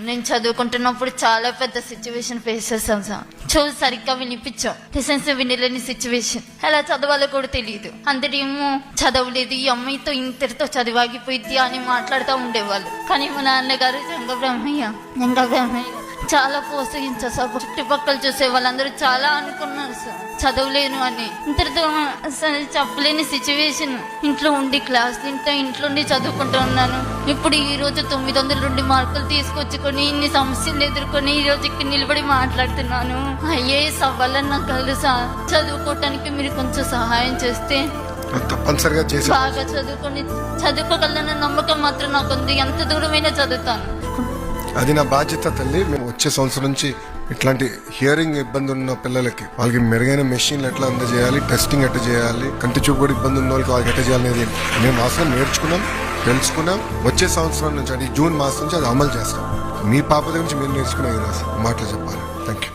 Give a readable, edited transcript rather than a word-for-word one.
నేను చదువుకుంటున్నప్పుడు చాలా పెద్ద సిచ్యువేషన్ ఫేస్ చేశాను సార్. చదువు సరిగ్గా వినిపించాం, లెసన్స్ వినలేని సిచ్యువేషన్, ఎలా చదవాలో కూడా తెలియదు. అందరేమో చదవలేదు, ఈ అమ్మాయితో ఇంతటితో చదివాగిపోయింది అని మాట్లాడుతూ ఉండేవాళ్ళు. కానీ మా నాన్నగారు జంగబ్రహ్మయ్య చాలా ప్రోత్సహించారు సార్. చుట్టుపక్కల చూసే వాళ్ళందరూ చాలా అనుకున్నారు సార్ చదవలేను అని. ఇంతటితో అసలు చెప్పలేని సిచ్యువేషన్. ఇంట్లో ఉండి క్లాస్ ఇంట్లో ఉండి చదువుకుంటూ ఉన్నాను. ఇప్పుడు ఈ రోజు 902 మార్కులు తీసుకొచ్చుకొని ఇన్ని సమస్యలు ఎదుర్కొని ఈ రోజు ఇక్కడ నిలబడి మాట్లాడుతున్నాను. ఐఏఎస్ అవ్వాలని నాకు కలదు సార్. చదువుకోవటానికి మీరు కొంచెం సహాయం చేస్తే తప్పనిసరిగా బాగా చదువుకోగలన్న నమ్మకం మాత్రం నాకు ఉంది. ఎంత దూరమైనా చదువుతాను. అది నా బాధ్యత తల్లి. మేము వచ్చే సంవత్సరం నుంచి ఇట్లాంటి హియరింగ్ ఇబ్బంది ఉన్న పిల్లలకి వాళ్ళకి మెరుగైన మెషిన్లు ఎట్లా అందజేయాలి, టెస్టింగ్ ఎట్లా చేయాలి, కంటి చూపు కూడా ఇబ్బంది ఉన్న వాళ్ళకి ఎట్లా చేయాలి అనేది మేము అసలు నేర్చుకున్నాం, తెలుసుకున్నాం. వచ్చే సంవత్సరం నుంచి అంటే జూన్ మాసం నుంచి అది అమలు చేస్తాం. మీ పాప దగ్గర నుంచి మీరు నేర్చుకునే మాటలు చెప్పాలి. Thank you.